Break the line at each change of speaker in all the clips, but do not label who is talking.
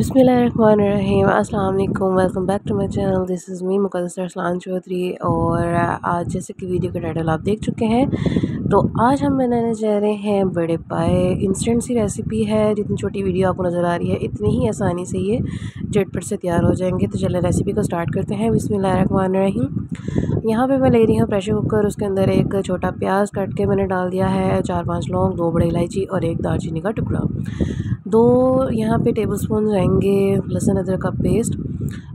बिस्मिल्लाहिर्रहमानिर्रहीम, अस्सलाम वालेकुम, welcome back to my channel. This is me Muqaddas Arsalan Chaudhry. और आज जैसे कि वीडियो का टाइटल आप देख चुके हैं, तो आज हम बनाने जा रहे हैं बड़े पाए। इंस्टेंट सी रेसिपी है, जितनी छोटी वीडियो आपको नज़र आ रही है इतनी ही आसानी से ये झटपट से तैयार हो जाएंगे। तो चलिए रेसिपी को स्टार्ट करते हैं। बिस्मिल्लाहिर्रहमानिर्रहीम। यहाँ पे मैं ले रही हूँ प्रेशर कुकर। उसके अंदर एक छोटा प्याज काट के मैंने डाल दिया है, 4-5 लौंग, 2 बड़ी इलायची और 1 दालचीनी का टुकड़ा। 2 यहाँ पे टेबलस्पून जाएंगे लहसुन अदरक का पेस्ट,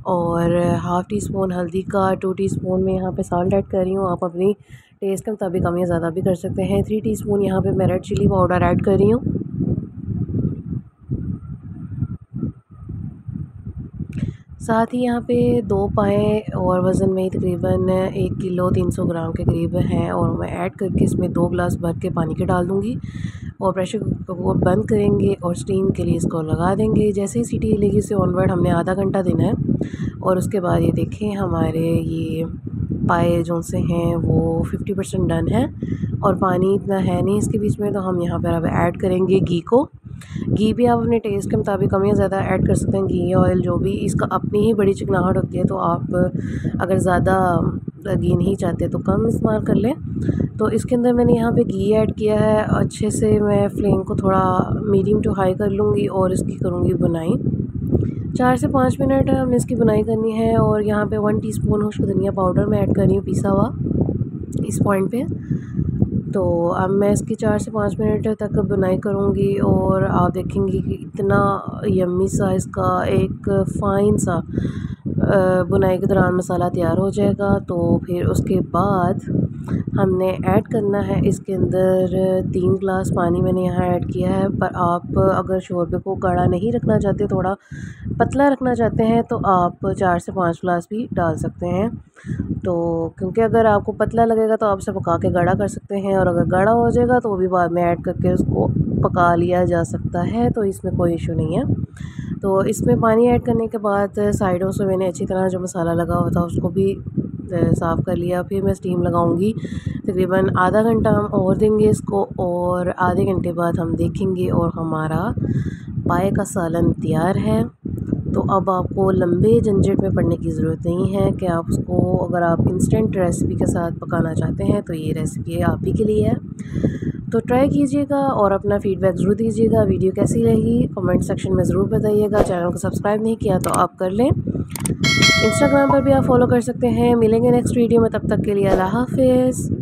और हाफ़ टी स्पून हल्दी का, 2 टीस्पून में यहाँ पे साल्ट ऐड कर रही हूँ। आप अपनी टेस्ट के मुताबिक कम या ज़्यादा भी कर सकते हैं। 3 टीस्पून यहाँ पे मैं रेड चिली पाउडर ऐड कर रही हूँ। साथ ही यहाँ पे 2 पाए और वज़न में तकरीबन 1 किलो 300 ग्राम के करीब हैं, और मैं ऐड करके इसमें 2 गिलास भर के पानी के डाल दूँगी और प्रेशर कुकर को बंद करेंगे और स्टीम के लिए इसको लगा देंगे। जैसे ही सीटी लगी से ऑनवर्ड हमने आधा घंटा देना है, और उसके बाद ये देखें हमारे ये पाए जो से हैं वो 50% डन है, और पानी इतना है नहीं इसके बीच में। तो हम यहाँ पर अब ऐड करेंगे घी को। घी भी आप अपने टेस्ट के मुताबिक कम या ज़्यादा ऐड कर सकते हैं। घी या ऑयल जो भी, इसका अपनी ही बड़ी चिकनाहट होती है, तो आप अगर ज़्यादा घी नहीं चाहते तो कम इस्तेमाल कर लें। तो इसके अंदर मैंने यहाँ पे घी ऐड किया है। अच्छे से मैं फ्लेम को थोड़ा मीडियम टू हाई कर लूँगी और इसकी करूँगी बुनाई। 4 से 5 मिनट हमने इसकी बुनाई करनी है। और यहाँ पे 1 टीस्पून खुश्क धनिया पाउडर मैं ऐड कर रही हूँ पिसा हुआ इस पॉइंट पे। तो अब मैं इसकी 4 से 5 मिनट तक बुनाई करूँगी, और आप देखेंगे कि इतना यम्मी सा इसका एक फ़ाइन सा बुनाई के दौरान मसाला तैयार हो जाएगा। तो फिर उसके बाद हमने ऐड करना है इसके अंदर 3 गिलास पानी मैंने यहाँ ऐड किया है। पर आप अगर शोरबे को गाढ़ा नहीं रखना चाहते, थोड़ा पतला रखना चाहते हैं, तो आप 4 से 5 गिलास भी डाल सकते हैं। तो क्योंकि अगर आपको पतला लगेगा तो आप इसे पका के गाढ़ा कर सकते हैं, और अगर गाढ़ा हो जाएगा तो वो भी बाद में ऐड करके उसको पका लिया जा सकता है, तो इसमें कोई इशू नहीं है। तो इसमें पानी ऐड करने के बाद साइडों से मैंने अच्छी तरह जो मसाला लगा हुआ था उसको भी साफ़ कर लिया। फिर मैं स्टीम लगाऊंगी, तकरीबन आधा घंटा हम और देंगे इसको, और आधे घंटे बाद हम देखेंगे और हमारा पाए का सालन तैयार है। तो अब आपको लंबे झंझट में पड़ने की ज़रूरत नहीं है कि आप उसको, अगर आप इंस्टेंट रेसिपी के साथ पकाना चाहते हैं तो ये रेसिपी आप ही के लिए है। तो ट्राई कीजिएगा और अपना फ़ीडबैक ज़रूर दीजिएगा। वीडियो कैसी लगी कमेंट सेक्शन में ज़रूर बताइएगा। चैनल को सब्सक्राइब नहीं किया तो आप कर लें। इंस्टाग्राम पर भी आप फॉलो कर सकते हैं। मिलेंगे नेक्स्ट वीडियो में, तब तक के लिए अल्लाह हाफ़िज़।